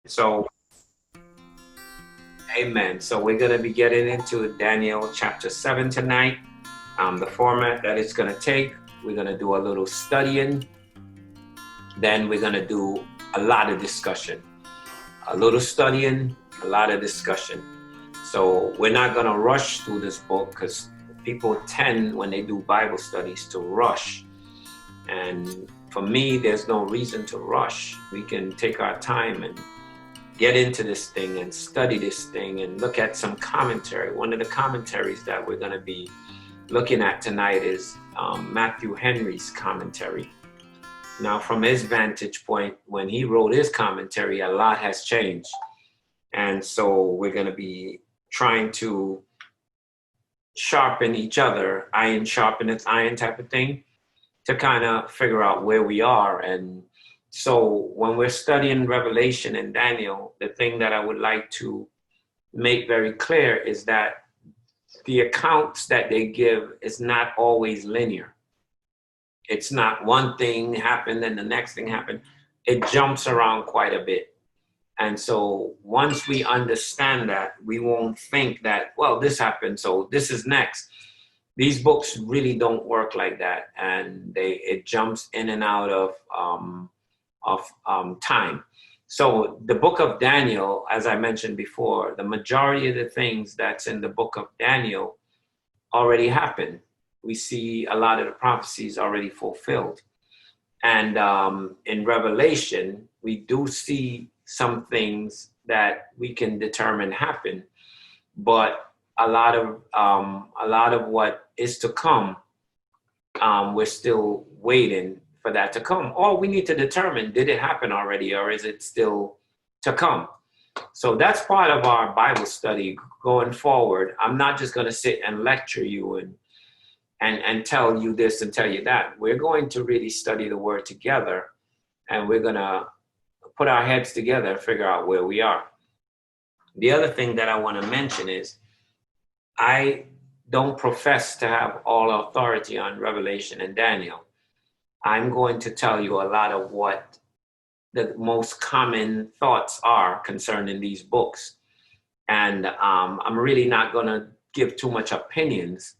So, amen. So, we're going to be getting into Daniel chapter 7 tonight. The format that it's going to take, we're going to do a little studying, then we're going to do a lot of discussion. A little studying, a lot of discussion. So, we're not going to rush through this book because people tend, when they do Bible studies, to rush. And for me, there's no reason to rush. We can take our time and get into this thing and study this thing and look at some commentary. One of the commentaries that we're going to be looking at tonight is Matthew Henry's commentary. Now, from his vantage point, when he wrote his commentary, a lot has changed. And so we're going to be trying to sharpen each other, iron sharpeneth iron type of thing, to kind of figure out where we are. And so when we're studying Revelation and Daniel, the thing that I would like to make very clear is that the accounts that they give is not always linear. It's not one thing happened and the next thing happened. It jumps around quite a bit. And so once we understand that, we won't think that, well, this happened, so this is next. These books really don't work like that, and it jumps in and out of time. So the book of Daniel, as I mentioned before, the majority of the things that's in the book of Daniel already happened. We see a lot of the prophecies already fulfilled. And in Revelation, we do see some things that we can determine happen, but a lot of what is to come, we're still waiting for that to come. Or we need to determine, did it happen already or is it still to come? So that's part of our Bible study going forward. I'm not just going to sit and lecture you and tell you this and tell you that. We're going to really study the word together, and we're going to put our heads together and figure out where we are. The other thing that I want to mention is I don't profess to have all authority on Revelation and Daniel. I'm going to tell you a lot of what the most common thoughts are concerning these books. And I'm really not going to give too much opinions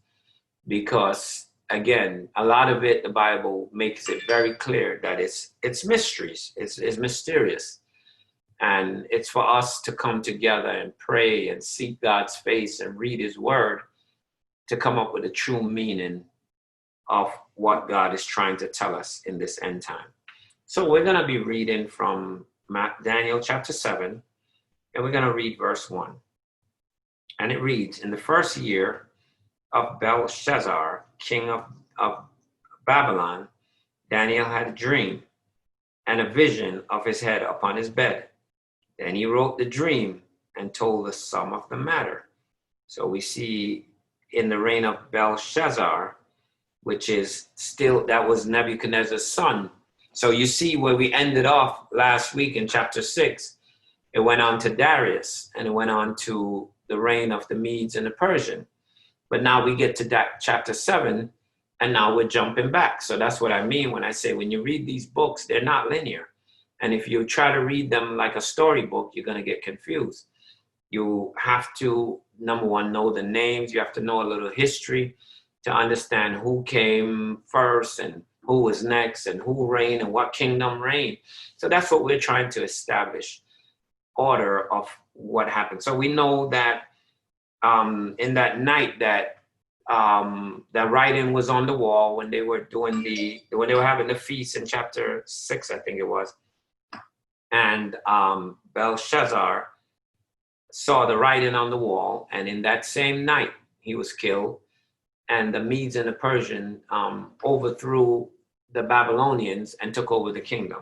because, again, a lot of it, the Bible makes it very clear that it's mysteries, it's mysterious. And it's for us to come together and pray and seek God's face and read his word to come up with a true meaning of what God is trying to tell us in this end time. So we're going to be reading from Daniel chapter 7, and we're going to read verse 1. And it reads, in the first year of Belshazzar, king of Babylon, Daniel had a dream and a vision of his head upon his bed. Then he wrote the dream and told the sum of the matter. So we see in the reign of Belshazzar, which is still, that was Nebuchadnezzar's son. So you see where we ended off last week in chapter 6, it went on to Darius, and it went on to the reign of the Medes and the Persian. But now we get to chapter 7, and now we're jumping back. So that's what I mean when I say when you read these books, they're not linear. And if you try to read them like a storybook, you're going to get confused. You have to, number one, know the names. You have to know a little history to understand who came first and who was next and who reigned and what kingdom reigned. So that's what we're trying to establish, order of what happened. So we know that in that night that the writing was on the wall when they were when they were having the feast in chapter 6, I think it was. And Belshazzar saw the writing on the wall, and in that same night he was killed, and the Medes and the Persians overthrew the Babylonians and took over the kingdom.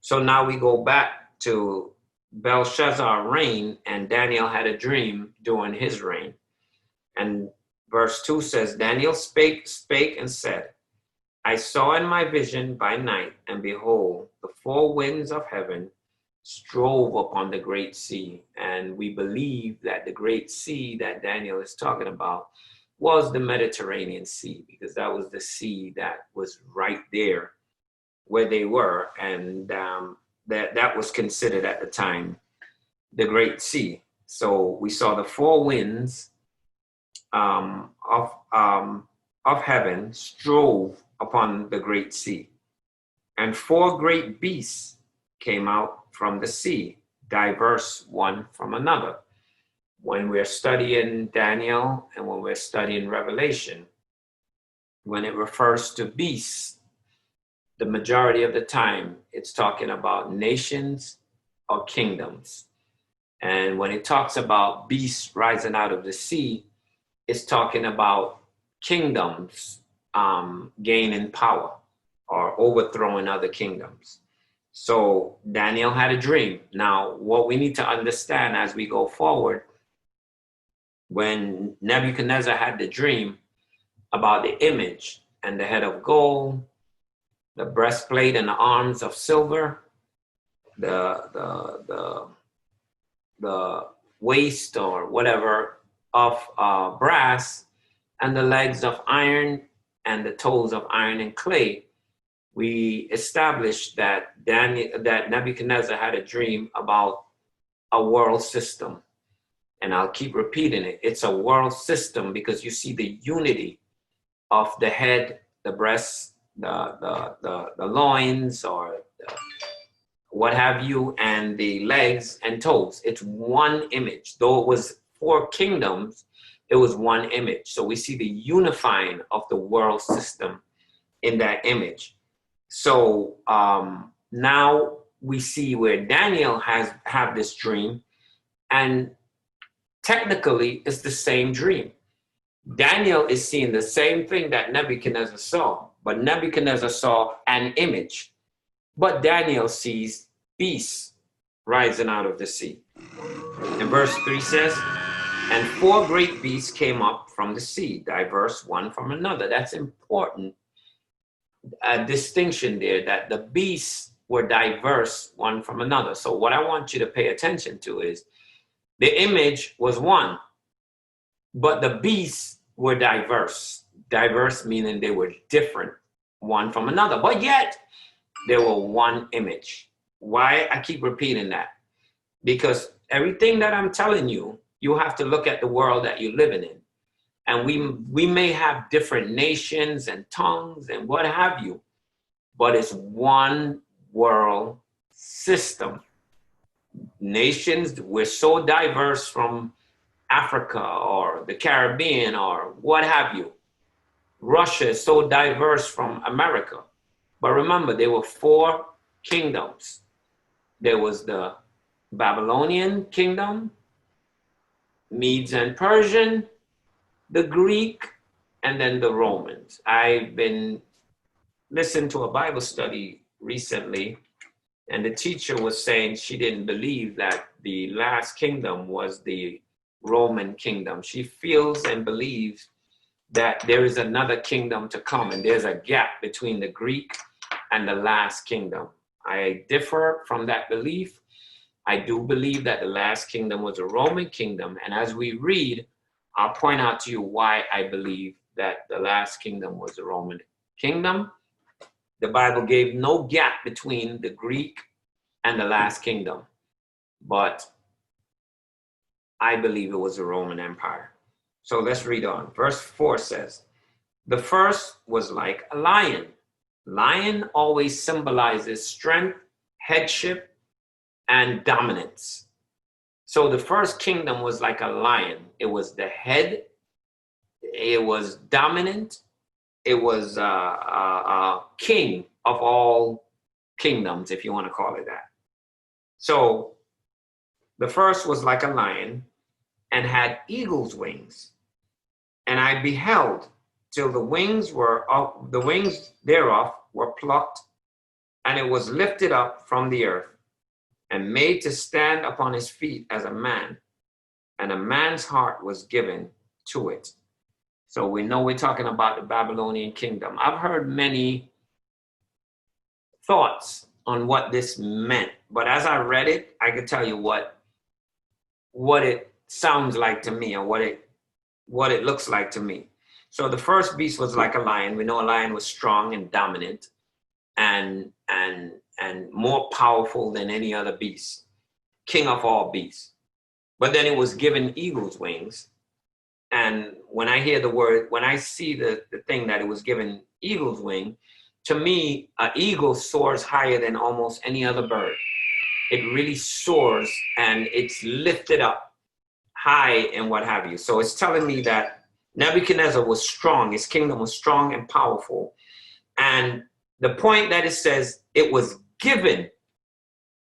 So now we go back to Belshazzar's reign, and Daniel had a dream during his reign. And verse 2 says, Daniel spake and said, I saw in my vision by night, and behold, the four winds of heaven strove upon the great sea. And we believe that the great sea that Daniel is talking about was the Mediterranean Sea, because that was the sea that was right there where they were. And that was considered at the time the Great Sea. So we saw the four winds of heaven strove upon the Great Sea, and four great beasts came out from the sea, diverse one from another. When we're studying Daniel and when we're studying Revelation, when it refers to beasts, the majority of the time it's talking about nations or kingdoms. And when it talks about beasts rising out of the sea, it's talking about kingdoms gaining power or overthrowing other kingdoms. So Daniel had a dream. Now, what we need to understand as we go forward, when Nebuchadnezzar had the dream about the image and the head of gold, the breastplate and the arms of silver, the waist or whatever of brass, and the legs of iron and the toes of iron and clay, we established that Nebuchadnezzar had a dream about a world system. And I'll keep repeating it. It's a world system because you see the unity of the head, the breasts, the loins, or what have you, and the legs and toes. It's one image. Though it was four kingdoms, it was one image. So we see the unifying of the world system in that image. So now we see where Daniel have this dream, and technically it's the same dream. Daniel is seeing the same thing that Nebuchadnezzar saw, but Nebuchadnezzar saw an image, but Daniel sees beasts rising out of the sea. And verse 3 says, and four great beasts came up from the sea, diverse one from another. That's important. A distinction there, that the beasts were diverse one from another. So what I want you to pay attention to is the image was one, but the beasts were diverse. Diverse meaning they were different one from another, but yet they were one image. Why I keep repeating that? Because everything that I'm telling you, you have to look at the world that you're living in. And we may have different nations and tongues and what have you, but it's one world system. Nations, we're so diverse from Africa or the Caribbean or what have you. Russia is so diverse from America. But remember, there were four kingdoms. There was the Babylonian kingdom, Medes and Persian, the Greek, and then the Romans. I've been listening to a Bible study recently, and the teacher was saying she didn't believe that the last kingdom was the Roman kingdom. She feels and believes that there is another kingdom to come, and there's a gap between the Greek and the last kingdom. I differ from that belief. I do believe that the last kingdom was a Roman kingdom, and as we read, I'll point out to you why I believe that the last kingdom was the Roman kingdom. The Bible gave no gap between the Greek and the last kingdom, but I believe it was the Roman Empire. So let's read on. Verse 4 says, the first was like a lion. Lion always symbolizes strength, headship, and dominance. So the first kingdom was like a lion. It was the head. It was dominant. It was king of all kingdoms, if you want to call it that. So the first was like a lion and had eagle's wings. And I beheld till the wings thereof were plucked, and it was lifted up from the earth, and made to stand upon his feet as a man, and a man's heart was given to it. So we know we're talking about the Babylonian kingdom. I've heard many thoughts on what this meant, but as I read it, I could tell you what it sounds like to me, or what it looks like to me. So the first beast was like a lion. We know a lion was strong and dominant. and more powerful than any other beast, king of all beasts. But then it was given eagle's wings. And when I hear the word, when I see the thing that it was given eagle's wing, to me, an eagle soars higher than almost any other bird. It really soars and it's lifted up high and what have you. So it's telling me that Nebuchadnezzar was strong. His kingdom was strong and powerful. And the point that it says it was given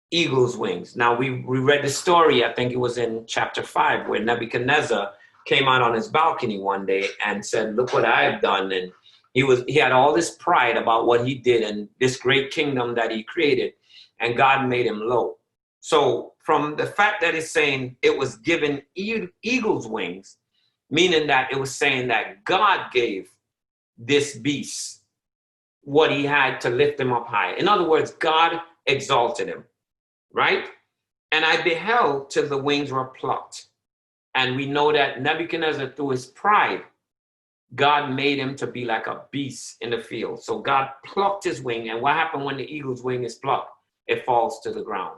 eagle's wings. Now we read the story, I think it was in chapter 5, where Nebuchadnezzar came out on his balcony one day and said, look what I've done. And he had all this pride about what he did and this great kingdom that he created, and God made him low. So from the fact that it's saying it was given eagle's wings, meaning that it was saying that God gave this beast what he had to lift him up high. In other words, God exalted him, right? And I beheld till the wings were plucked. And we know that Nebuchadnezzar, through his pride, God made him to be like a beast in the field. So God plucked his wing. And what happened when the eagle's wing is plucked? It falls to the ground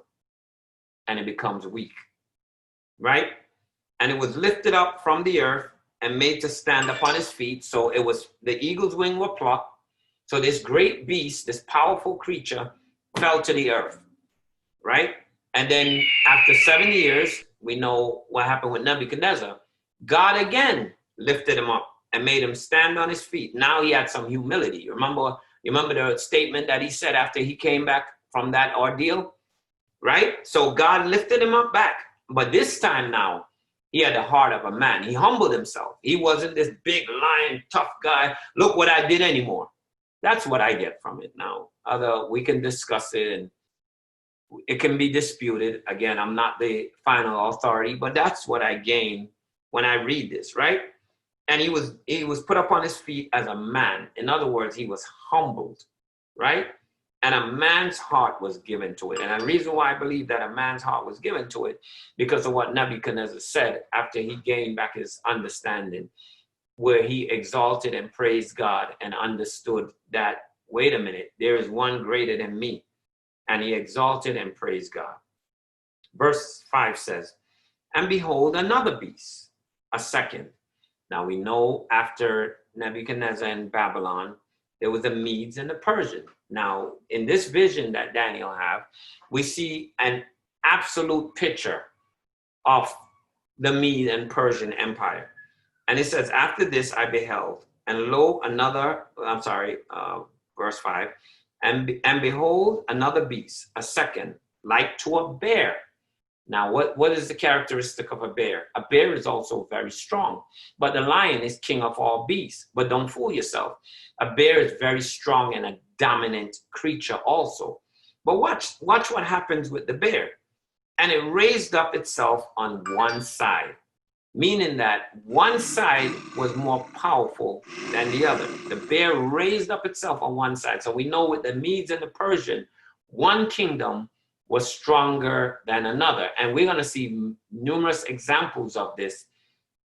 and it becomes weak, right? And it was lifted up from the earth and made to stand upon his feet. So it was, the eagle's wing were plucked. So this great beast, this powerful creature, fell to the earth, right? And then after 7 years, we know what happened with Nebuchadnezzar. God again lifted him up and made him stand on his feet. Now he had some humility. You remember the statement that he said after he came back from that ordeal, right? So God lifted him up back. But this time now, he had the heart of a man. He humbled himself. He wasn't this big lion, tough guy. Look what I did anymore. That's what I get from it now. We can discuss it and it can be disputed. Again, I'm not the final authority, but that's what I gain when I read this, right? And he was put up on his feet as a man. In other words, he was humbled, right? And a man's heart was given to it. And the reason why I believe that a man's heart was given to it, because of what Nebuchadnezzar said after he gained back his understanding, where he exalted and praised God and understood that, wait a minute, there is one greater than me. And he exalted and praised God. Verse 5 says, and behold, another beast, a second. Now we know after Nebuchadnezzar and Babylon, there was the Medes and the Persians. Now, in this vision that Daniel have, we see an absolute picture of the Mede and Persian Empire. And it says, after this I beheld, and lo, verse 5, and behold, another beast, a second, like to a bear. Now, what is the characteristic of a bear? A bear is also very strong, but the lion is king of all beasts. But don't fool yourself. A bear is very strong and a dominant creature also. But watch what happens with the bear. And it raised up itself on one side, meaning that one side was more powerful than the other. The bear raised up itself on one side. So we know with the Medes and the Persian, one kingdom was stronger than another. And we're going to see numerous examples of this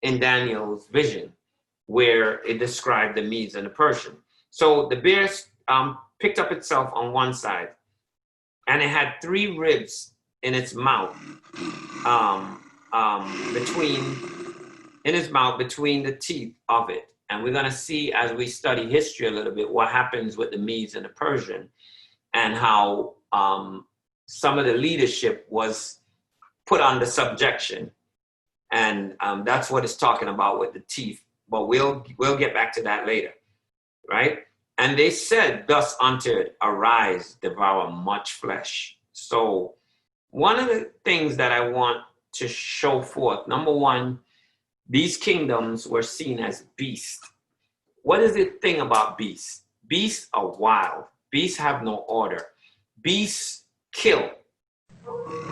in Daniel's vision, where it described the Medes and the Persian. So the bear picked up itself on one side, and it had 3 ribs in its mouth, between the teeth of it. And we're going to see, as we study history a little bit, what happens with the Medes and the Persian, and how some of the leadership was put under subjection. And that's what it's talking about with the teeth. But we'll get back to that later, right? And they said thus unto it, arise, devour much flesh. So one of the things that I want to show forth, number one, these kingdoms were seen as beasts. What is the thing about beasts? Beasts are wild. Beasts have no order. Beasts kill.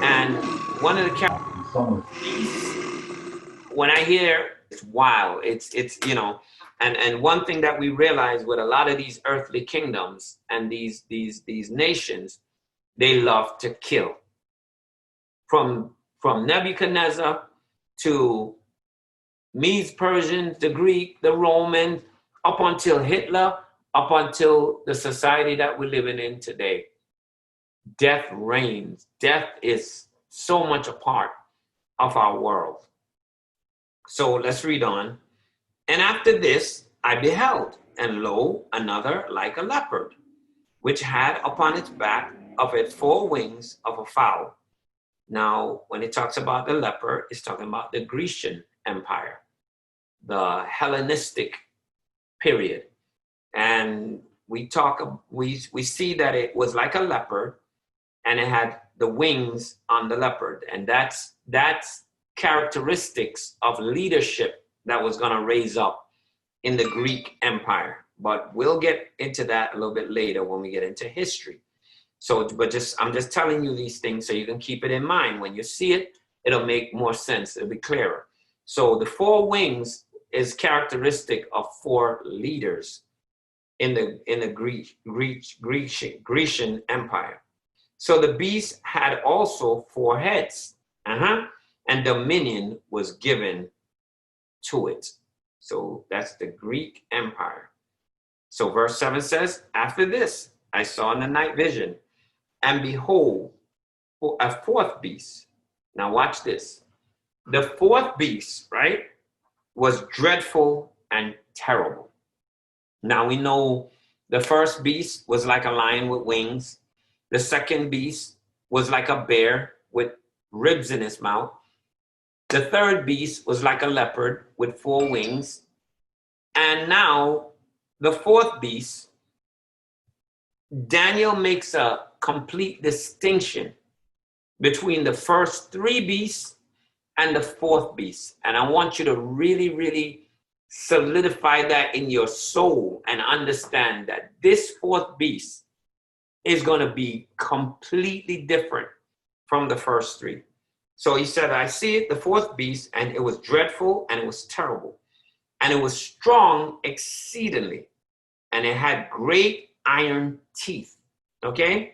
And one of the characters, beasts, when I hear it's wild, it's and one thing that we realize with a lot of these earthly kingdoms and these nations, they love to kill. From Nebuchadnezzar to Medes, Persians, the Greek, the Romans, up until Hitler, up until the society that we're living in today, death reigns. Death is so much a part of our world. So let's read on. And after this I beheld, and lo, another like a leopard, which had upon its back of it 4 wings of a fowl. Now, when it talks about the leopard, it's talking about the Grecian Empire, the Hellenistic period. And we see that it was like a leopard, and it had the wings on the leopard. And that's characteristics of leadership that was going to raise up in the Greek Empire. But we'll get into that a little bit later when we get into history. So, I'm just telling you these things so you can keep it in mind. When you see it, it'll make more sense. It'll be clearer. So the 4 wings is characteristic of 4 leaders in the Grecian Empire. So the beast had also 4 heads, and dominion was given to it. So that's the Greek Empire. So verse 7 says, after this I saw in the night vision, and behold, a 4th beast. Now watch this. The 4th beast, right, was dreadful and terrible. Now we know the first beast was like a lion with wings. The second beast was like a bear with ribs in his mouth. The third beast was like a leopard with 4 wings. And now the 4th beast, Daniel makes a complete distinction between the first 3 beasts and the 4th beast. And I want you to really, really solidify that in your soul and understand that this 4th beast is going to be completely different from the first 3. So he said, I see it, the 4th beast, and it was dreadful and it was terrible. And it was strong exceedingly. And it had great iron teeth. Okay?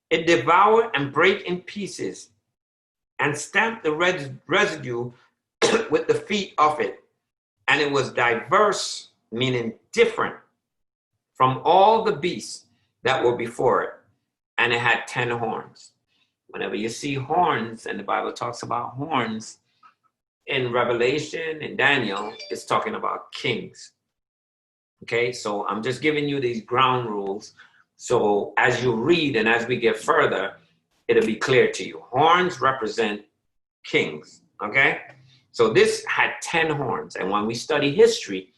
It devoured and brake in pieces and stamped the residue with the feet of it. And it was diverse, meaning different from all the beasts that were before it. And it had 10 horns. Whenever you see horns, and the Bible talks about horns in Revelation and Daniel, it's talking about kings. Okay, so I'm just giving you these ground rules. So as you read and as we get further, it'll be clear to you. Horns represent kings. Okay, so this had 10 horns. And when we study history,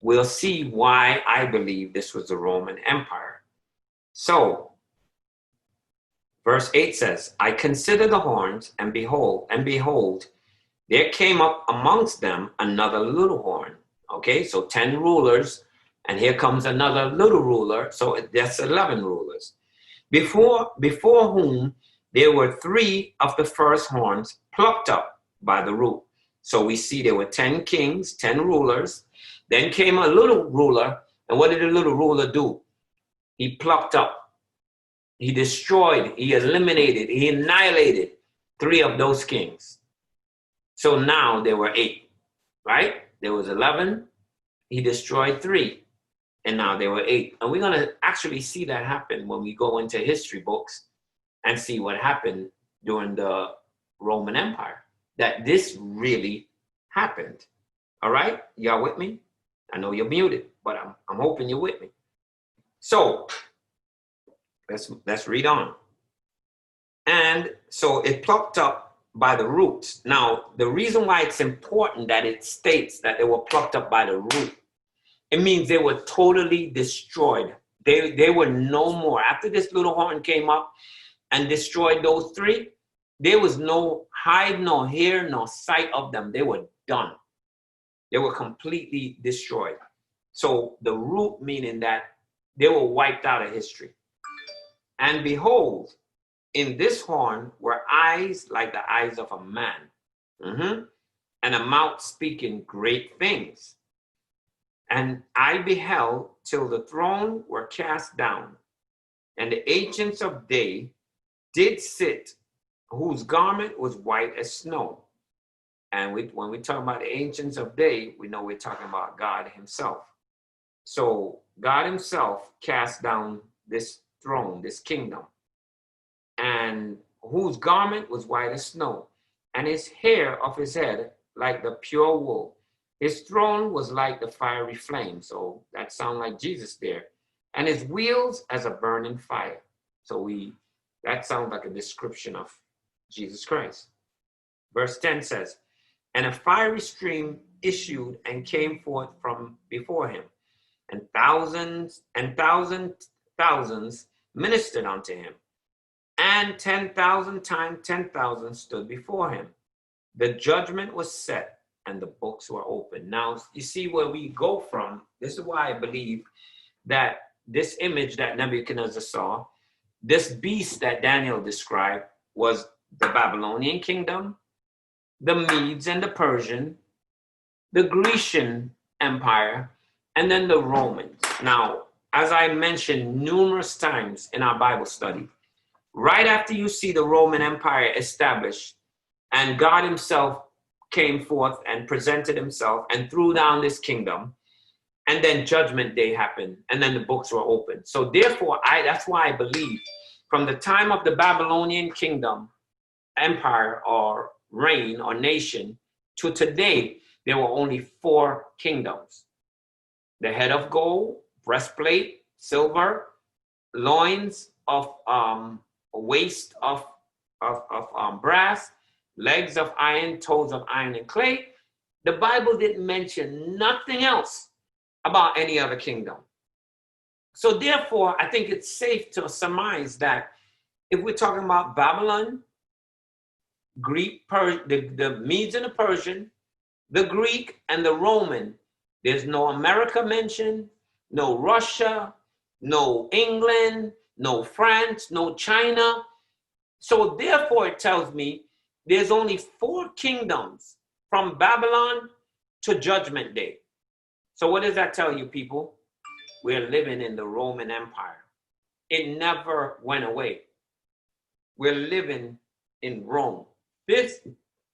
we'll see why I believe this was the Roman Empire. So verse 8 says, I consider the horns, and behold, there came up amongst them another little horn. Okay, so 10 rulers, and here comes another little ruler, so that's 11 rulers. Before whom there were 3 of the first horns plucked up by the root. So we see there were 10 kings, 10 rulers. Then came a little ruler, and what did the little ruler do? He plucked up, he destroyed, he eliminated, he annihilated 3 of those kings. So now there were 8, right? There was 11, he destroyed 3, and now there were 8. And we're going to actually see that happen when we go into history books and see what happened during the Roman Empire, that this really happened. All right? Y'all with me? I know you're muted, but I'm hoping you're with me. So let's read on. And so it plucked up by the roots. Now, the reason why it's important that it states that they were plucked up by the root, it means they were totally destroyed. They were no more. After this little horn came up and destroyed those 3, there was no hide, no hair, no sight of them. They were done. They were completely destroyed. So the root meaning that they were wiped out of history. And behold, in this horn were eyes like the eyes of a man, and a mouth speaking great things. And I beheld till the throne were cast down, and the ancients of day did sit, whose garment was white as snow. And when we talk about the ancients of day, we know we're talking about God himself. So God himself cast down this throne, this kingdom, and whose garment was white as snow, and his hair of his head like the pure wool. His throne was like the fiery flame. So that sounds like Jesus there. And his wheels as a burning fire. So that sounds like a description of Jesus Christ. Verse 10 says, and a fiery stream issued and came forth from before him, and thousands ministered unto him, and 10,000 times 10,000 stood before him. The judgment was set, and the books were opened. Now, you see where we go from. This is why I believe that this image that Nebuchadnezzar saw, this beast that Daniel described, was the Babylonian kingdom, the Medes and the Persian, the Grecian Empire, and then the Romans. Now, as I mentioned numerous times in our Bible study, right after you see the Roman Empire established and God himself came forth and presented himself and threw down this kingdom, and then Judgment Day happened, and then the books were opened. So therefore, that's why I believe from the time of the Babylonian kingdom, empire or reign or nation to today, there were only 4 kingdoms. The head of gold, breastplate, silver, loins of waist of brass, legs of iron, toes of iron and clay. The Bible didn't mention nothing else about any other kingdom. So therefore, I think it's safe to surmise that if we're talking about Babylon, Greek, the Medes and the Persian, the Greek and the Roman, there's no America mentioned, no Russia, no England, no France, no China. So therefore, it tells me there's only 4 kingdoms from Babylon to Judgment Day. So what does that tell you, people? We're living in the Roman Empire. It never went away. We're living in Rome. This,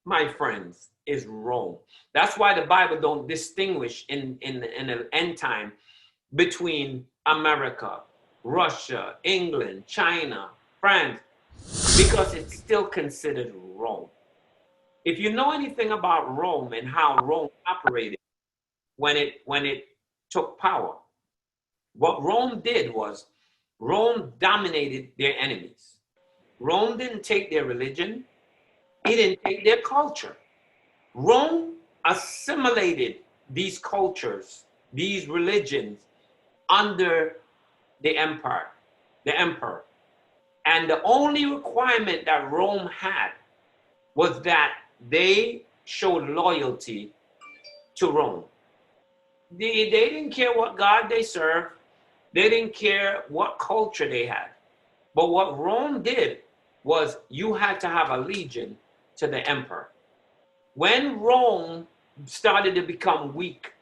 my friends, is Rome. That's why the Bible don't distinguish in the end time between America, Russia, England, China, France, because it's still considered Rome. If you know anything about Rome and how Rome operated when it took power, what Rome did was Rome dominated their enemies. Rome didn't take their religion. It didn't take their culture. Rome assimilated these cultures, these religions under the emperor. And the only requirement that Rome had was that they showed loyalty to Rome. They didn't care what God they served. They didn't care what culture they had. But what Rome did was you had to have allegiance to the emperor. When Rome started to become weak,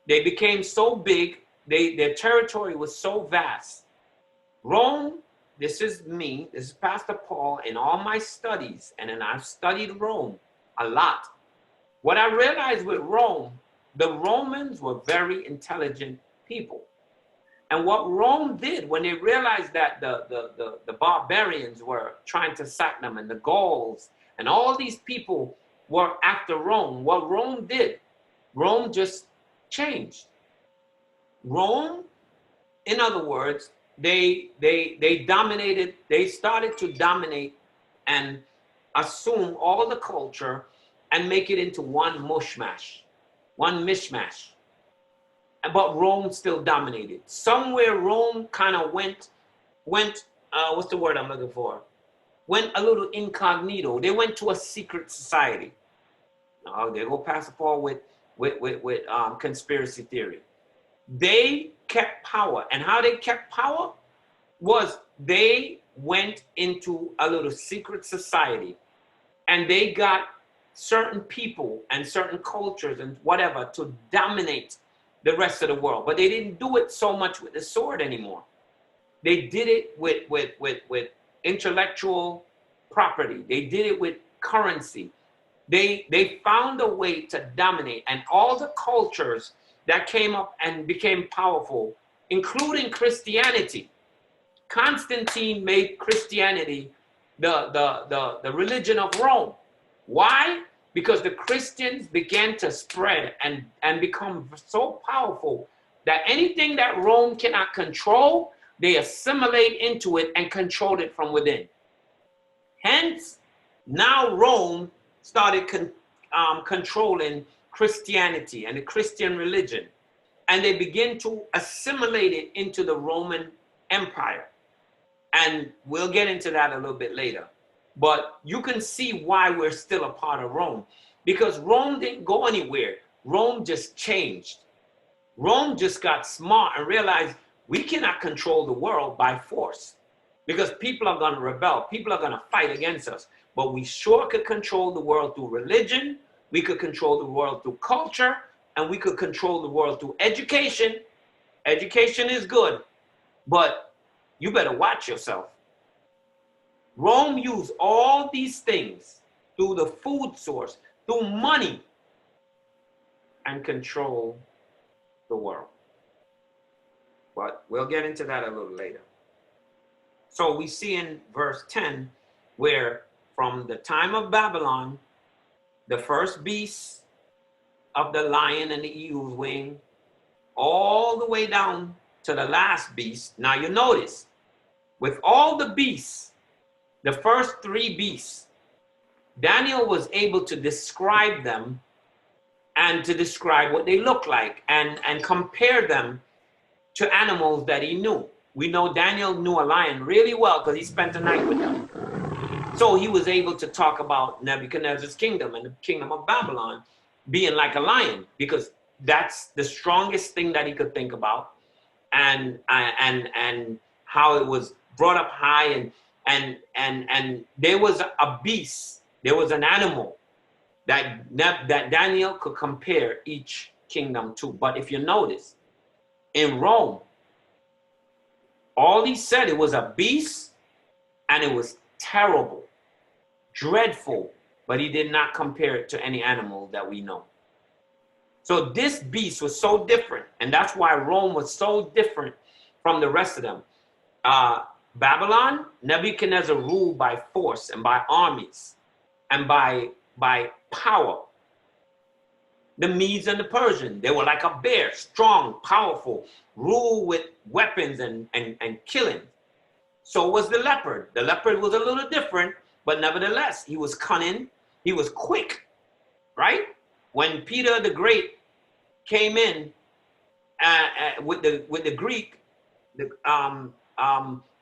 they became so big, their territory was so vast. Rome, this is me, this is Pastor Paul, in all my studies, and then I've studied Rome a lot. What I realized with Rome, the Romans were very intelligent people. And what Rome did when they realized that the barbarians were trying to sack them, and the Gauls and all these people were after Rome, what Rome did, Rome just changed. Rome, in other words, they dominated, they started to dominate and assume all the culture and make it into one mishmash. But Rome still dominated. Somewhere Rome kind of went, what's the word I'm looking for? Went a little incognito. They went to a secret society. Now, they go Pastor Paul with conspiracy theory. They kept power. And how they kept power was they went into a little secret society, and they got certain people and certain cultures and whatever to dominate the rest of the world. But they didn't do it so much with the sword anymore. They did it with intellectual property. They did it with currency. They found a way to dominate, and all the cultures that came up and became powerful, including Christianity. Constantine made Christianity the religion of Rome. Why? Because the Christians began to spread and become so powerful that anything that Rome cannot control, they assimilate into it and control it from within. Hence, now Rome started controlling Christianity and the Christian religion, and they begin to assimilate it into the Roman Empire. And we'll get into that a little bit later. But you can see why we're still a part of Rome, because Rome didn't go anywhere. Rome just changed. Rome just got smart and realized we cannot control the world by force, because people are going to rebel. People are going to fight against us. But we sure could control the world through religion. We could control the world through culture, and we could control the world through education. Education is good, but you better watch yourself. Rome used all these things through the food source, through money, and control the world. But we'll get into that a little later. So we see in verse 10 where from the time of Babylon, the first beast of the lion and the eagle's wing, all the way down to the last beast. Now you notice, with all the beasts, the first three beasts, Daniel was able to describe them and to describe what they look like and compare them to animals that he knew. We know Daniel knew a lion really well because he spent the night with them. So he was able to talk about Nebuchadnezzar's kingdom and the kingdom of Babylon being like a lion, because that's the strongest thing that he could think about, and how it was brought up high, and there was a beast, there was an animal that Daniel could compare each kingdom to. But if you notice, in Rome, all he said, it was a beast and it was terrible, dreadful, but he did not compare it to any animal that we know. So this beast was so different, and that's why Rome was so different from the rest of them. Babylon, Nebuchadnezzar ruled by force and by armies and by power. The Medes and the Persians, they were like a bear, strong, powerful, ruled with weapons and killing. So was the leopard. The leopard was a little different, but nevertheless, he was cunning, he was quick, right? When Peter the Great came in with the Greek,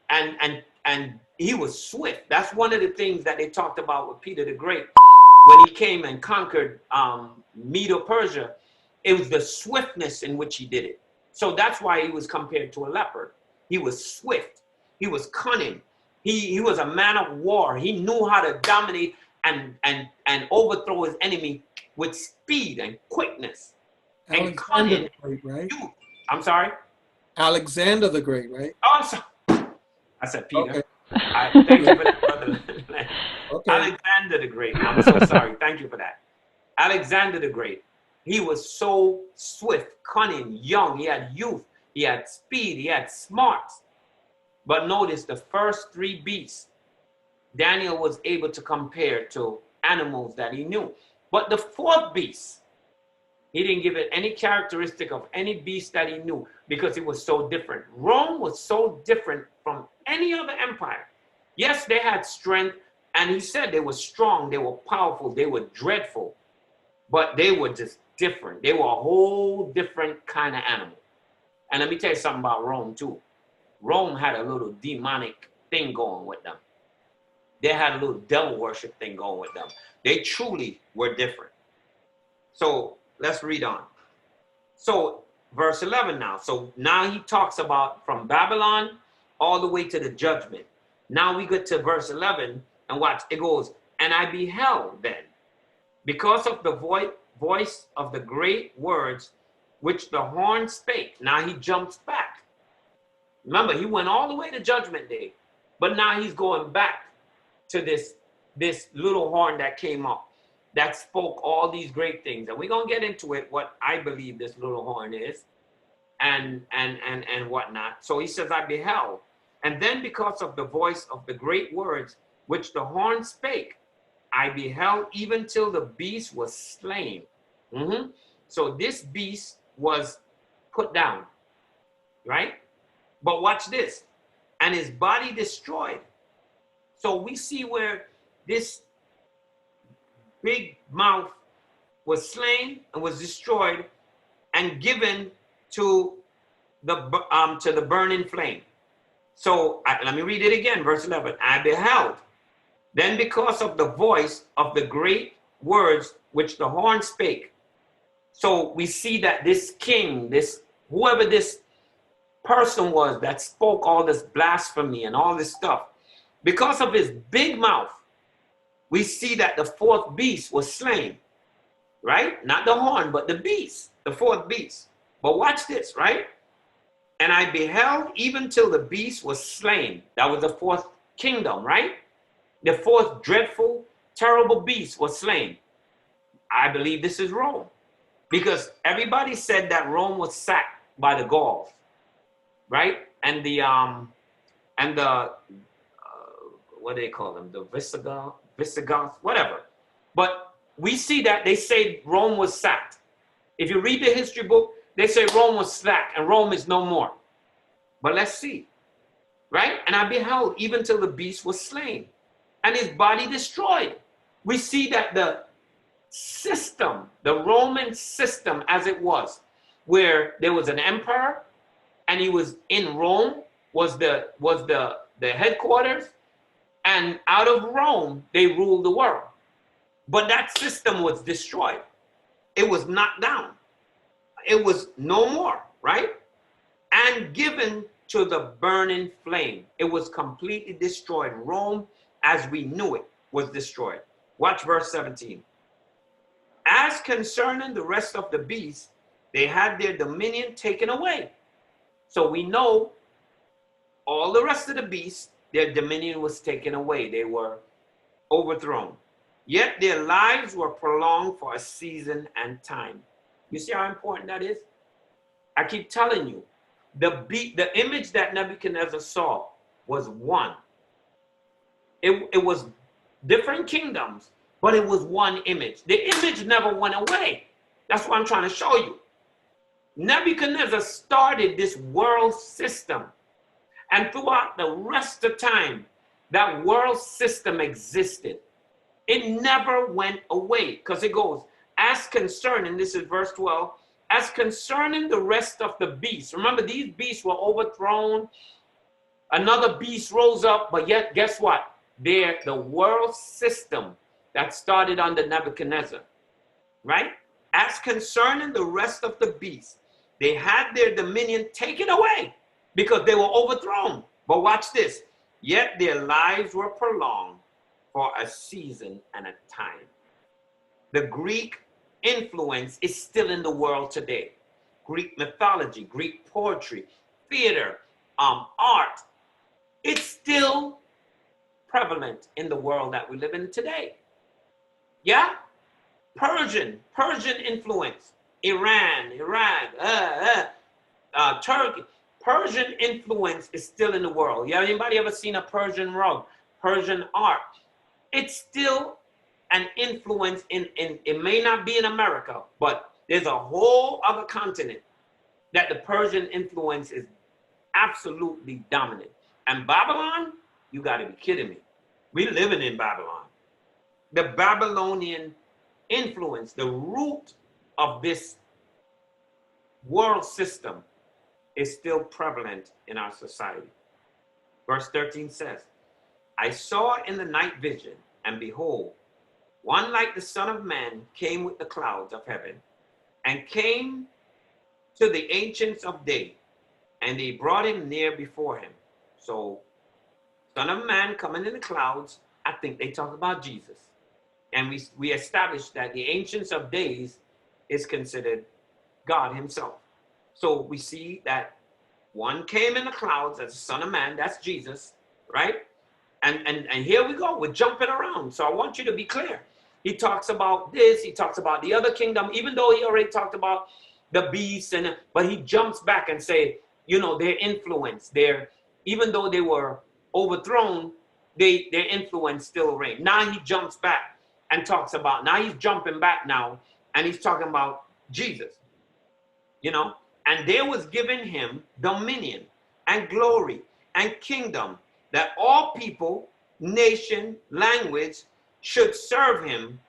and he was swift. That's one of the things that they talked about with Peter the Great. When he came and conquered Medo-Persia, it was the swiftness in which he did it. So that's why he was compared to a leopard. He was swift. He was cunning. He was a man of war. He knew how to dominate and overthrow his enemy with speed and quickness. Alexander and cunning. the Great, right? I'm sorry? Alexander the Great, right? Oh, I'm sorry. I said Peter. Okay. Thank you for that, brother. Okay. Alexander the Great. I'm so sorry. Thank you for that. Alexander the Great. He was so swift, cunning, young. He had youth. He had speed. He had smarts. But notice the first three beasts, Daniel was able to compare to animals that he knew. But the fourth beast, he didn't give it any characteristic of any beast that he knew, because it was so different. Rome was so different from any other empire. Yes, they had strength, and he said they were strong, they were powerful, they were dreadful, but they were just different. They were a whole different kind of animal. And let me tell you something about Rome too. Rome had a little demonic thing going with them. They had a little devil worship thing going with them. They truly were different. So let's read on. So verse 11 now. So now he talks about from Babylon all the way to the judgment. Now we get to verse 11 and watch. It goes, and I beheld then, because of the voice of the great words which the horn spake. Now he jumps back. Remember, he went all the way to judgment day, but now he's going back to this little horn that came up. that spoke all these great things. And we're going to get into it, what I believe this little horn is and whatnot. So he says, I beheld. And then because of the voice of the great words which the horn spake, I beheld even till the beast was slain. So this beast was put down, right? But watch this. And his body destroyed. So we see where this big mouth was slain and was destroyed and given to the burning flame. So let me read it again, verse 11. I beheld. Then because of the voice of the great words which the horn spake. So we see that this king, this whoever this person was that spoke all this blasphemy and all this stuff, because of his big mouth, we see that the fourth beast was slain, right? Not the horn, but the beast, the fourth beast. But watch this, right? And I beheld even till the beast was slain. That was the fourth kingdom, right? The fourth dreadful, terrible beast was slain. I believe this is Rome, because everybody said that Rome was sacked by the Gauls, right? And the what do they call them? The Visigoths, whatever. But we see that they say Rome was sacked. If you read the history book, they say Rome was sacked and Rome is no more. But let's see, right? And I beheld even till the beast was slain and his body destroyed. We see that the system, the Roman system as it was, where there was an emperor and he was in Rome, was the headquarters, and out of Rome they ruled the world. But that system was destroyed. It was knocked down. It was no more, right? And given to the burning flame. It was completely destroyed. Rome, as we knew it, was destroyed. Watch verse 17. As concerning the rest of the beasts, they had their dominion taken away. So we know all the rest of the beasts, their dominion was taken away. They were overthrown. Yet their lives were prolonged for a season and time. You see how important that is? I keep telling you, the image that Nebuchadnezzar saw was one. It was different kingdoms, but it was one image. The image never went away. That's what I'm trying to show you. Nebuchadnezzar started this world system. And throughout the rest of time, that world system existed. It never went away, because it goes, as concerning, this is verse 12, as concerning the rest of the beasts. Remember, these beasts were overthrown. Another beast rose up, but yet, guess what? They're the world system that started under Nebuchadnezzar, right? As concerning the rest of the beasts, they had their dominion taken away because they were overthrown. But watch this. Yet their lives were prolonged for a season and a time. The Greek influence is still in the world today. Greek mythology, Greek poetry, theater, art. It's still prevalent in the world that we live in today. Yeah? Persian influence. Iran, Iraq, Turkey. Persian influence is still in the world. Yeah, anybody ever seen a Persian rug, Persian art? It's still an influence it may not be in America, but there's a whole other continent that the Persian influence is absolutely dominant. And Babylon, you got to be kidding me. We're living in Babylon. The Babylonian influence, the root of this world system is still prevalent in our society. Verse 13 says, I saw in the night vision, and behold, one like the Son of Man came with the clouds of heaven, and came to the ancients of day, and they brought him near before him. So, Son of Man coming in the clouds, I think they talk about Jesus. And we established that the ancients of days is considered God himself. So we see that one came in the clouds as the Son of Man, that's Jesus, right? And here we go, we're jumping around. So I want you to be clear. He talks about this, he talks about the other kingdom, even though he already talked about the beasts, but he jumps back and say, you know, their influence, even though they were overthrown, their influence still reigned. Now he jumps back and talks about, now he's jumping back now, and he's talking about Jesus, you know, and there was given him dominion and glory and kingdom, that all people, nation, language should serve him.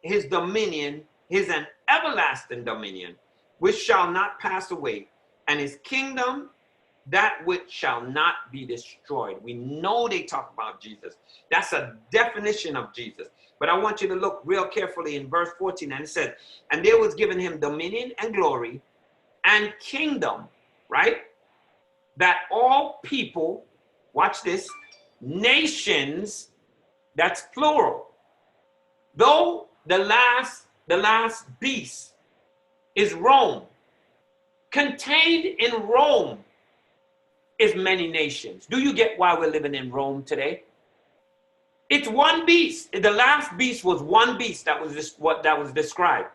His dominion is an everlasting dominion, which shall not pass away, and his kingdom that which shall not be destroyed. We know they talk about Jesus. That's a definition of Jesus. But I want you to look real carefully in verse 14, and it says, and there was given him dominion and glory and kingdom, right? That all people, watch this, nations, that's plural. Though the last beast is Rome, contained in Rome is many nations. Do you get why we're living in Rome today? It's one beast. The last beast was one beast. That was what that was described.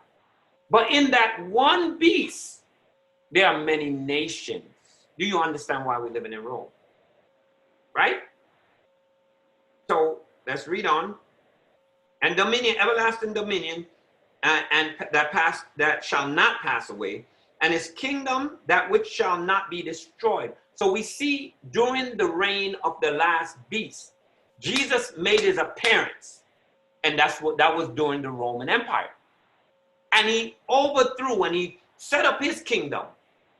But in that one beast, there are many nations. Do you understand why we're living in Rome? Right? So let's read on. And dominion, everlasting dominion, and that shall not pass away, and his kingdom that which shall not be destroyed. So we see during the reign of the last beast, Jesus made his appearance, and that was during the Roman Empire. And he overthrew and he set up his kingdom,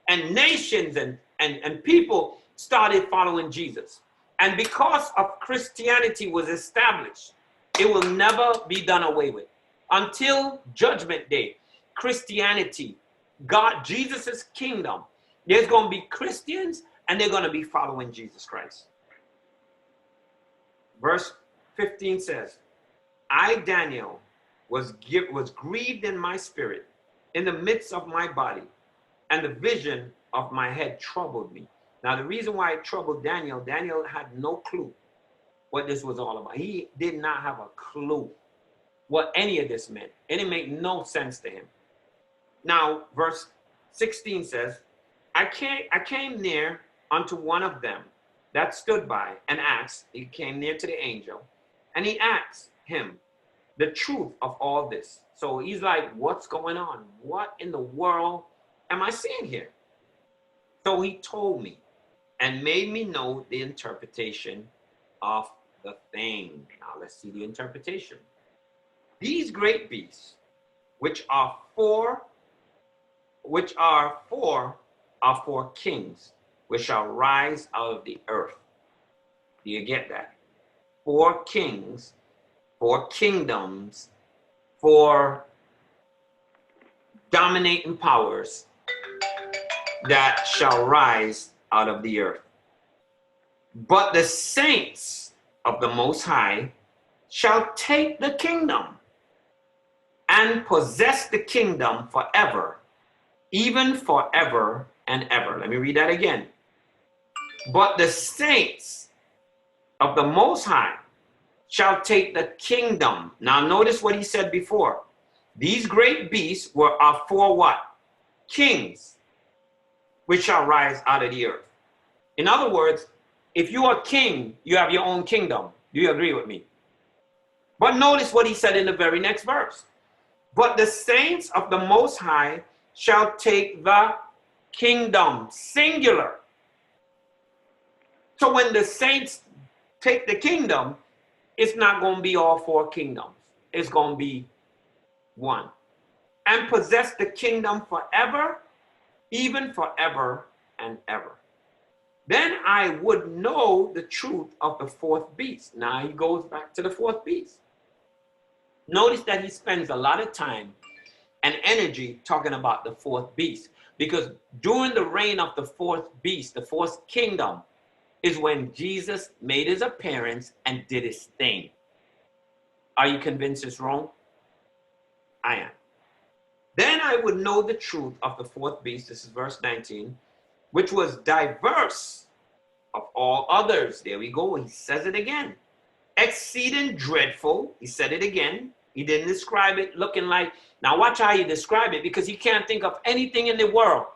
and nations and people started following Jesus. And because of Christianity was established, it will never be done away with. Until Judgment Day, Christianity, God, Jesus' kingdom, there's going to be Christians and they're going to be following Jesus Christ. Verse 15 says, I, Daniel, was grieved in my spirit, in the midst of my body, and the vision of my head troubled me. Now, the reason why it troubled Daniel, Daniel had no clue what this was all about. He did not have a clue what any of this meant. And it made no sense to him. Now, verse 16 says, I came near unto one of them that stood by and asked, he came near to the angel, and he asked him the truth of all this. So he's like, what's going on? What in the world am I seeing here? So he told me and made me know the interpretation of the thing. Now let's see the interpretation. These great beasts, which are four kings, which shall rise out of the earth. Do you get that? 4 kings, 4 kingdoms, 4 dominating powers that shall rise out of the earth. But the saints of the Most High shall take the kingdom and possess the kingdom forever, even forever and ever. Let me read that again. But the saints of the Most High shall take the kingdom. Now notice what he said before. These great beasts are 4 what? Kings, which shall rise out of the earth. In other words, if you are king, you have your own kingdom. Do you agree with me? But notice what he said in the very next verse. But the saints of the Most High shall take the kingdom, singular. So when the saints take the kingdom, it's not going to be all 4 kingdoms. It's going to be one. And possess the kingdom forever, even forever and ever. Then I would know the truth of the 4th beast. Now he goes back to the 4th beast. Notice that he spends a lot of time and energy talking about the 4th beast, because during the reign of the 4th beast, the 4th kingdom, is when Jesus made his appearance and did his thing. Are you convinced it's wrong? I am. Then I would know the truth of the 4th beast, this is verse 19, which was diverse of all others. There we go, he says it again. Exceeding dreadful, he said it again, He didn't describe it looking like, now watch how he described it, because he can't think of anything in the world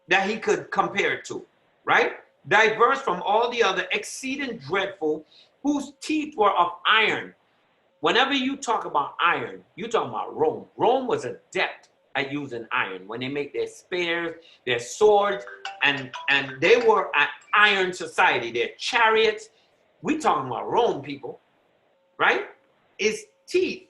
that he could compare it to, right? Diverse from all the other, exceeding dreadful, whose teeth were of iron. Whenever you talk about iron, you're talking about Rome. Rome was adept at using iron. When they make their spears, their swords, and they were an iron society. Their chariots. We talking about Rome, people, right? His teeth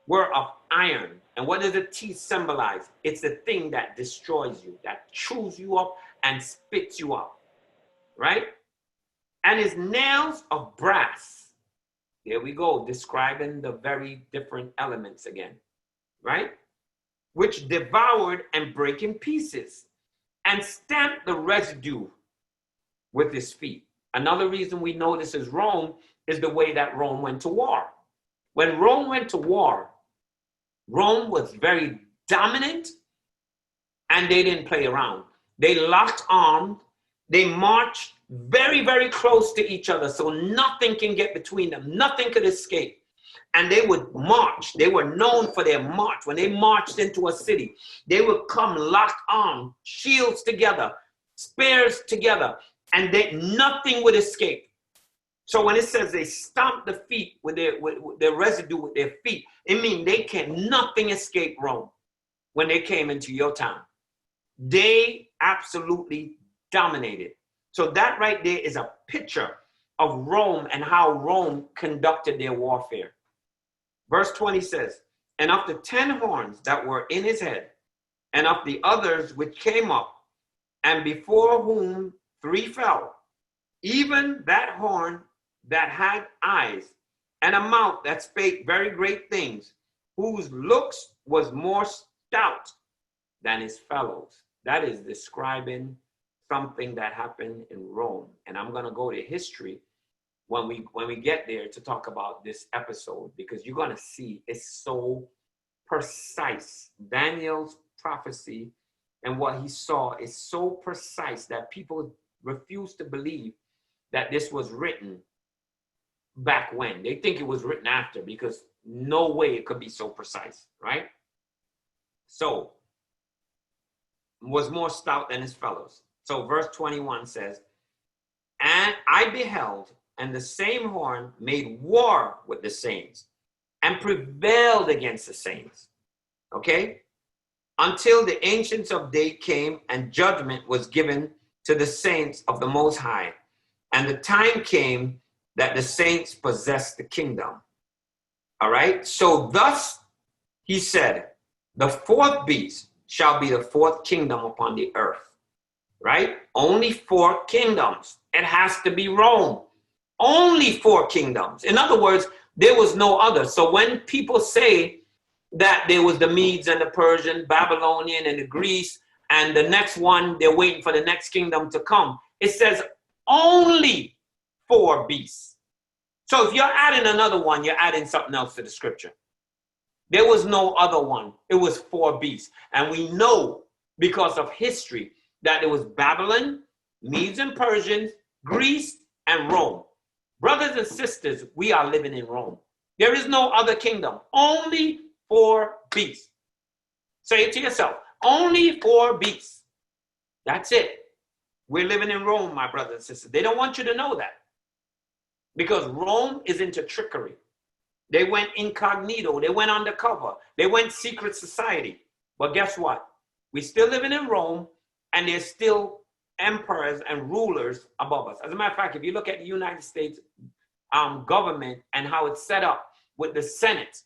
were of iron. And what does the teeth symbolize? It's the thing that destroys you, that chews you up and spits you out, right? And his nails of brass. There we go, describing the very different elements again, right? Which devoured and break in pieces and stamped the residue with his feet. Another reason we know this is Rome is the way that Rome went to war. When Rome went to war, Rome was very dominant and they didn't play around. They locked arms, they marched very, very close to each other so nothing can get between them, nothing could escape. And they would march. They were known for their march. When they marched into a city, they would come locked arms, shields together, spears together, and nothing would escape. So when it says they stomped the feet with their residue with their feet, it means nothing escape Rome when they came into your town. They absolutely dominated. So that right there is a picture of Rome and how Rome conducted their warfare. Verse 20 says, and of the 10 horns that were in his head, and of the others which came up, and before whom 3 fell, even that horn that had eyes, and a mouth that spake very great things, whose looks was more stout than his fellows. That is describing something that happened in Rome. And I'm going to go to history when we get there to talk about this episode, because you're going to see it's so precise. Daniel's prophecy and what he saw is so precise that people refuse to believe that this was written back when. They think it was written after, because no way it could be so precise, right? So, was more stout than his fellows. So verse 21 says, and I beheld, and the same horn made war with the saints and prevailed against the saints. Okay? Until the ancients of days came and judgment was given to the saints of the Most High. And the time came that the saints possessed the kingdom. All right? So thus he said, the 4th beast shall be the 4th kingdom upon the earth. Right? Only 4 kingdoms. It has to be Rome. Only 4 kingdoms. In other words, there was no other. So when people say that there was the Medes and the Persian, Babylonian and the Greece, and the next one, they're waiting for the next kingdom to come, it says only 4 beasts. So if you're adding another one, you're adding something else to the scripture. There was no other one. It was 4 beasts. And we know because of history that it was Babylon, Medes and Persians, Greece, and Rome. Brothers and sisters, we are living in Rome. There is no other kingdom. Only 4 beasts. Say it to yourself. Only 4 beasts. That's it. We're living in Rome, my brothers and sisters. They don't want you to know that. Because Rome is into trickery. They went incognito. They went undercover. They went secret society. But guess what? We're still living in Rome, and there's still emperors and rulers above us. As a matter of fact, if you look at the United States government and how it's set up with the Senate,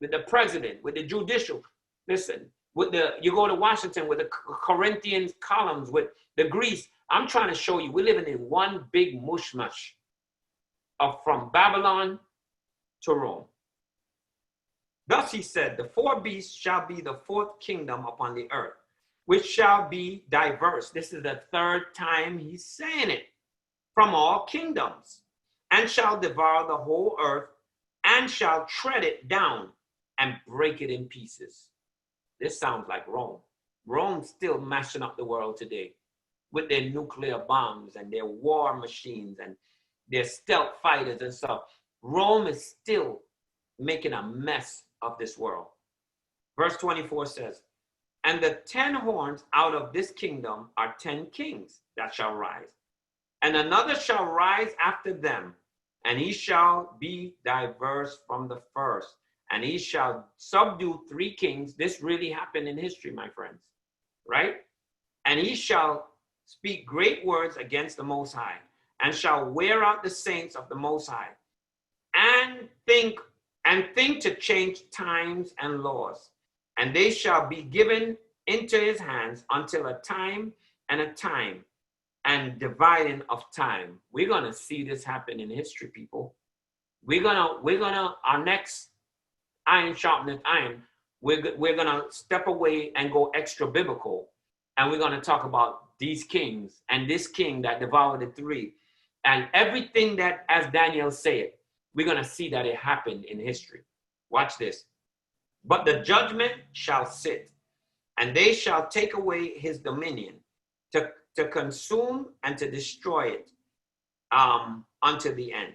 with the president, with the judicial, listen, you go to Washington with the Corinthian columns, with the Greece. I'm trying to show you, we're living in one big mushmush of from Babylon to Rome. Thus he said, the 4 beasts shall be the 4th kingdom upon the earth, which shall be diverse. This is the 3rd time he's saying it. From all kingdoms, and shall devour the whole earth, and shall tread it down and break it in pieces. This sounds like Rome. Rome's still mashing up the world today with their nuclear bombs and their war machines and their stealth fighters and stuff. Rome is still making a mess of this world. Verse 24 says, and the 10 horns out of this kingdom are 10 kings that shall rise. And another shall rise after them, and he shall be diverse from the first. And he shall subdue 3 kings. This really happened in history, my friends, right? And he shall speak great words against the Most High, and shall wear out the saints of the Most High, and think to change times and laws. And they shall be given into his hands until a time and dividing of time. We're gonna see this happen in history, people. We're gonna our next iron sharpeneth iron. We're gonna step away and go extra biblical, and we're gonna talk about these kings and this king that devoured the 3, and everything that, as Daniel said, we're gonna see that it happened in history. Watch this. But the judgment shall sit, and they shall take away his dominion, to consume and to destroy it unto the end.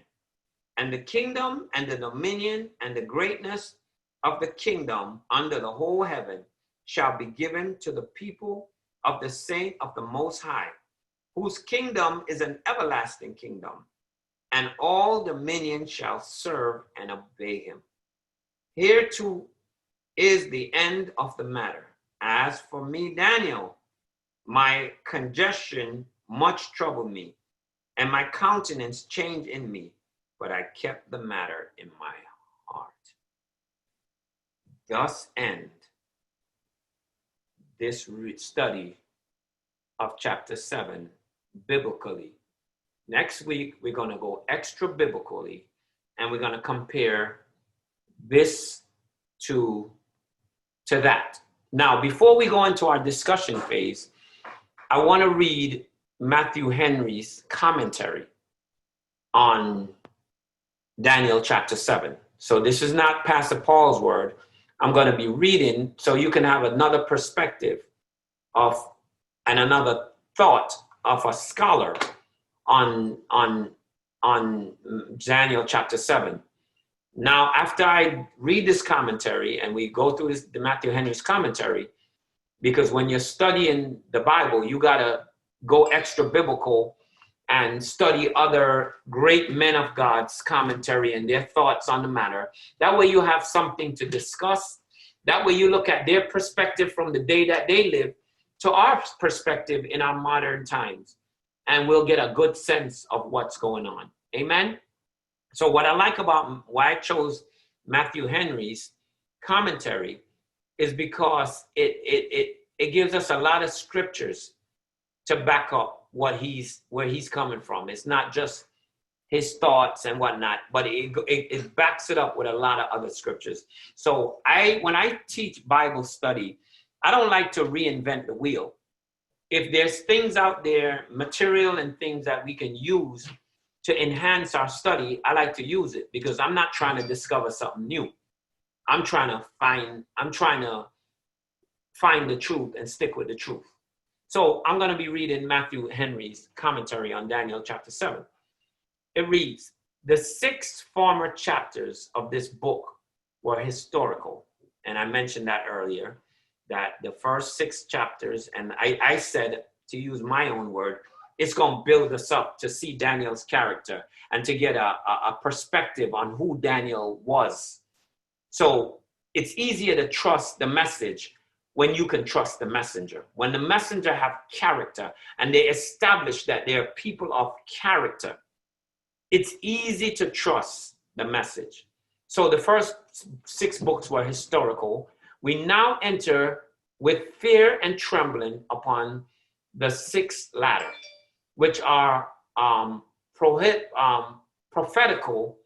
And the kingdom and the dominion and the greatness of the kingdom under the whole heaven shall be given to the people of the saint of the Most High, whose kingdom is an everlasting kingdom, and all dominion shall serve and obey him. Here too is the end of the matter. As for me, Daniel, my congestion much troubled me, and my countenance changed in me, but I kept the matter in my heart. Thus end this study of chapter 7 biblically. Next week, we're going to go extra biblically, and we're going to compare this to that. Now, before we go into our discussion phase, I want to read Matthew Henry's commentary on Daniel chapter 7. So this is not Pastor Paul's word. I'm going to be reading so you can have another perspective of and another thought of a scholar on Daniel chapter 7. Now, after I read this commentary and we go through the Matthew Henry's commentary, because when you're studying the Bible, you got to go extra biblical and study other great men of God's commentary and their thoughts on the matter. That way you have something to discuss. That way you look at their perspective from the day that they lived to our perspective in our modern times. And we'll get a good sense of what's going on. Amen? So what I like about why I chose Matthew Henry's commentary is because it gives us a lot of scriptures to back up where he's coming from. It's not just his thoughts and whatnot, but it backs it up with a lot of other scriptures. So when I teach Bible study, I don't like to reinvent the wheel. If there's things out there, material and things that we can use to enhance our study, I like to use it because I'm not trying to discover something new. I'm trying to find the truth and stick with the truth. So I'm going to be reading Matthew Henry's commentary on Daniel chapter 7. It reads, the 6 former chapters of this book were historical. And I mentioned that earlier, that the first 6 chapters, and I said, to use my own word, it's going to build us up to see Daniel's character and to get a perspective on who Daniel was. So it's easier to trust the message when you can trust the messenger. When the messenger have character and they establish that they are people of character, it's easy to trust the message. So the first 6 books were historical. We now enter with fear and trembling upon the 6th ladder, which are prophetical,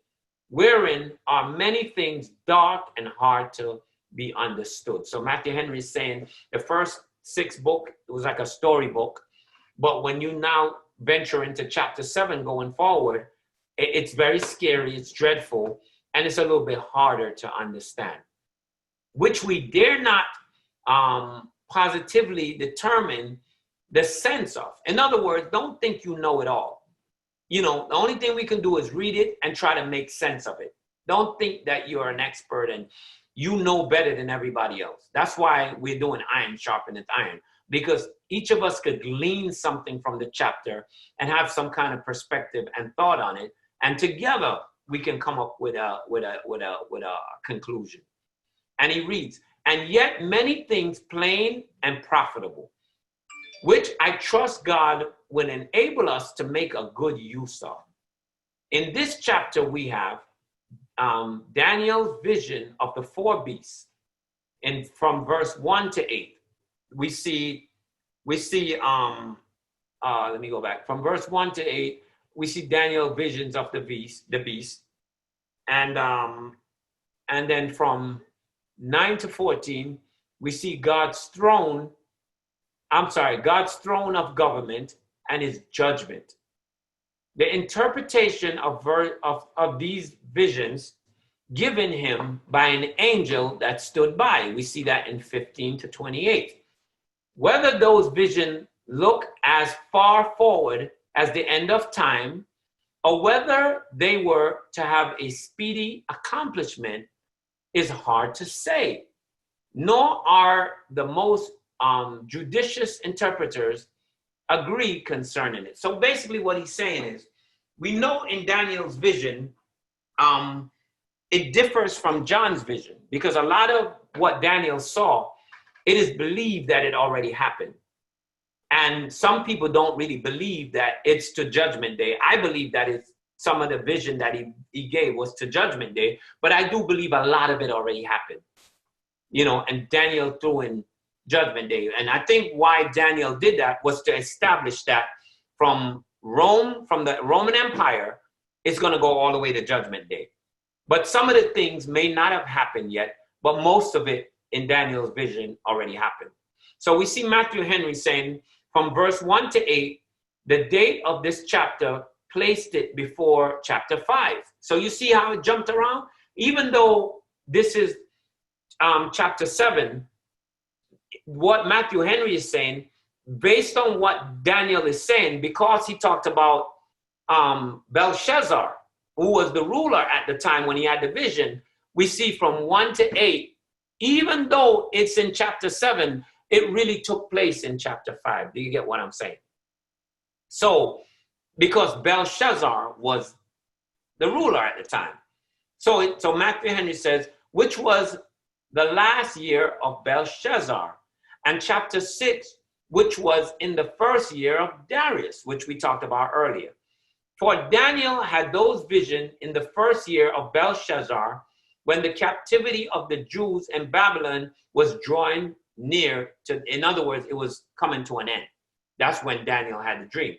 wherein are many things dark and hard to be understood. So Matthew Henry is saying the first 6 books, it was like a storybook. But when you now venture into chapter 7 going forward, it's very scary, it's dreadful, and it's a little bit harder to understand, which we dare not positively determine the sense of. In other words, don't think you know it all. You know, the only thing we can do is read it and try to make sense of it. Don't think that you're an expert and you know better than everybody else. That's why we're doing iron sharpeneth iron, because each of us could glean something from the chapter and have some kind of perspective and thought on it, and together we can come up with a conclusion. And he reads, and yet many things plain and profitable, which I trust God will enable us to make a good use of. In this chapter, we have Daniel's vision of the four beasts, and from verse 1 to 8, we see. Let me go back from verse 1 to 8. We see Daniel visions of the beast, and then from 9 to 14, we see God's throne of government and his judgment. The interpretation of these visions given him by an angel that stood by. We see that in 15 to 28. Whether those visions look as far forward as the end of time, or whether they were to have a speedy accomplishment, is hard to say. Nor are the most judicious interpreters agree concerning it. So basically what he's saying is, we know in Daniel's vision, it differs from John's vision, because a lot of what Daniel saw, it is believed that it already happened. And some people don't really believe that it's to Judgment Day. I believe that it's some of the vision that he gave was to Judgment Day, but I do believe a lot of it already happened. And Daniel threw in Judgment Day. And I think why Daniel did that was to establish that from Rome, from the Roman Empire, it's going to go all the way to Judgment Day. But some of the things may not have happened yet, but most of it in Daniel's vision already happened. So we see Matthew Henry saying from verse 1 to 8, the date of this chapter placed it before chapter 5. So you see how it jumped around? Even though this is chapter 7, what Matthew Henry is saying, based on what Daniel is saying, because he talked about Belshazzar, who was the ruler at the time when he had the vision, we see from 1 to 8, even though it's in chapter 7, it really took place in chapter 5. Do you get what I'm saying? So, because Belshazzar was the ruler at the time. So Matthew Henry says, which was the last year of Belshazzar, and chapter 6, which was in the first year of Darius, which we talked about earlier. For Daniel had those visions in the first year of Belshazzar, when the captivity of the Jews in Babylon was drawing near to, in other words, it was coming to an end. That's when Daniel had the dream.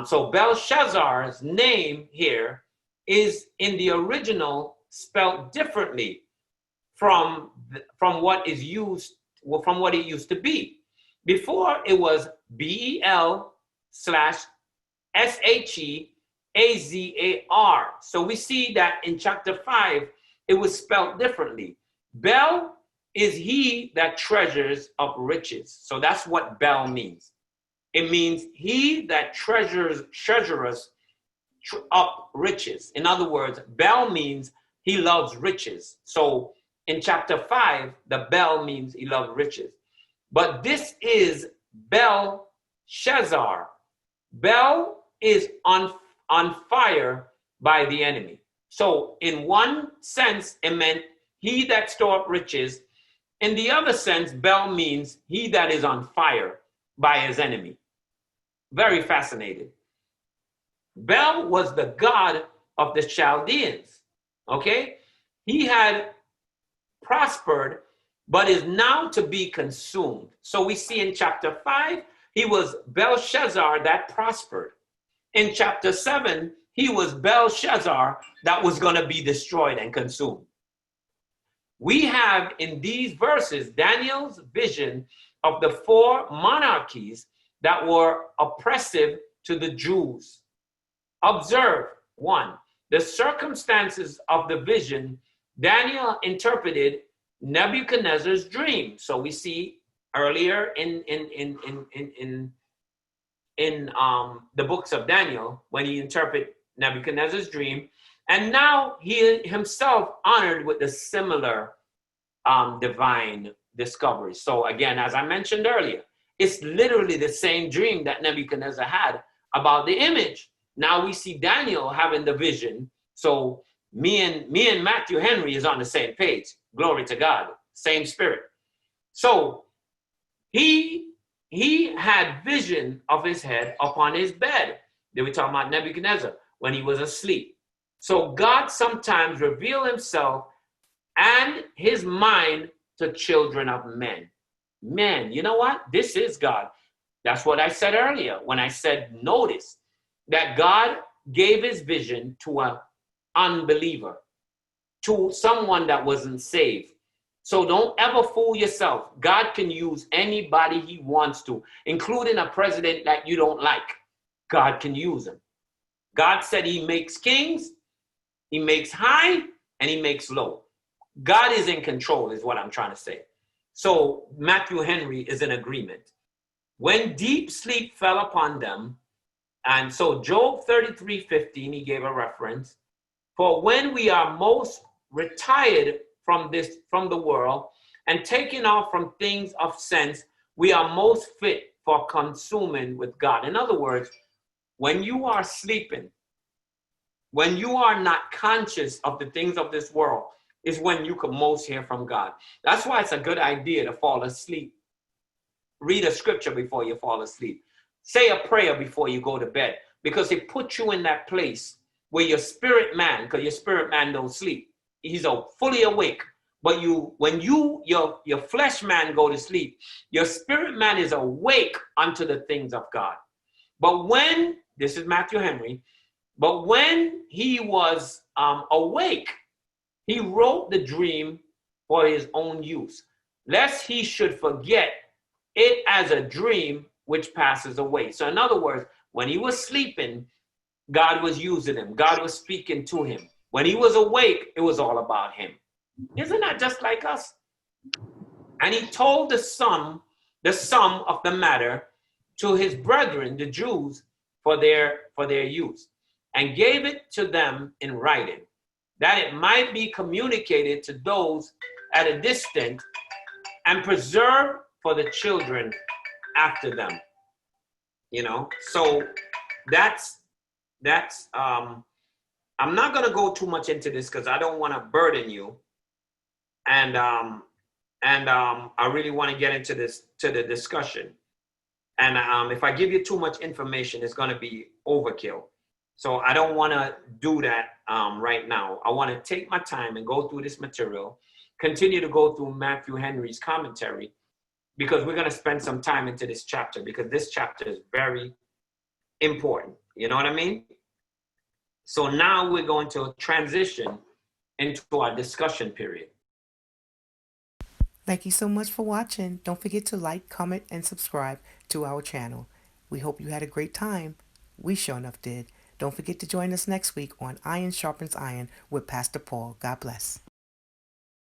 So Belshazzar's name here is in the original spelled differently from what is used, from what it used to be. Before it was BEL/SHEAZAR. So we see that in chapter 5, it was spelled differently. Bel is he that treasures up riches. So that's what Bel means. It means he that treasures up riches. In other words, Bel means he loves riches. So in chapter 5, the Bel means he loves riches. But this is Belshazzar. Bel is on fire by the enemy. So in one sense, it meant he that store up riches. In the other sense, Bel means he that is on fire by his enemy. Very fascinating. Bel was the god of the Chaldeans. Okay? He had prospered, but is now to be consumed. So we see in chapter 5, he was Belshazzar that prospered. In chapter 7, he was Belshazzar that was going to be destroyed and consumed. We have in these verses Daniel's vision of the four monarchies that were oppressive to the Jews. Observe, 1, the circumstances of the vision. Daniel interpreted Nebuchadnezzar's dream. So we see earlier in the books of Daniel, when he interpreted Nebuchadnezzar's dream, And now he himself honored with the similar divine discovery. So again, as I mentioned earlier, it's literally the same dream that Nebuchadnezzar had about the image. Now we see Daniel having the vision. So me and Matthew Henry is on the same page. Glory to God, same spirit. So he he had vision of his head upon his bed. They were talking about Nebuchadnezzar when he was asleep. So God sometimes revealed himself and his mind to children of men. Men, you know what? This is God. That's what I said earlier when I said, notice that God gave his vision to an unbeliever, to someone that wasn't saved. So don't ever fool yourself. God can use anybody he wants to, including a president that you don't like. God can use him. God said he makes kings, he makes high, and he makes low. God is in control, is what I'm trying to say. So Matthew Henry is in agreement. When deep sleep fell upon them, and so Job 33:15, he gave a reference. For when we are most retired from the world, and taken off from things of sense, we are most fit for consuming with God. In other words, when you are sleeping, when you are not conscious of the things of this world, is when you can most hear from God. That's why it's a good idea to fall asleep. Read a scripture before you fall asleep. Say a prayer before you go to bed, because it puts you in that place where your spirit man, because your spirit man don't sleep. He's fully awake. But when your flesh man go to sleep, your spirit man is awake unto the things of God. But when, this is Matthew Henry, but when he was awake, he wrote the dream for his own use, lest he should forget it as a dream which passes away. So in other words, when he was sleeping, God was using him. God was speaking to him. When he was awake, it was all about him. Isn't that just like us? And he told the sum of the matter to his brethren, the Jews, for their use, and gave it to them in writing, that it might be communicated to those at a distance and preserved for the children after them. So that's I'm not going to go too much into this because I don't want to burden you, and I really want to get into the discussion. And if I give you too much information, it's going to be overkill. So I don't want to do that right now. I want to take my time and go through this material, continue to go through Matthew Henry's commentary, because we're going to spend some time into this chapter, because this chapter is very important. You know what I mean? So now we're going to transition into our discussion period. Thank you so much for watching. Don't forget to like, comment, and subscribe to our channel. We hope you had a great time. We sure enough did. Don't forget to join us next week on Iron Sharpens Iron with Pastor Paul. God bless.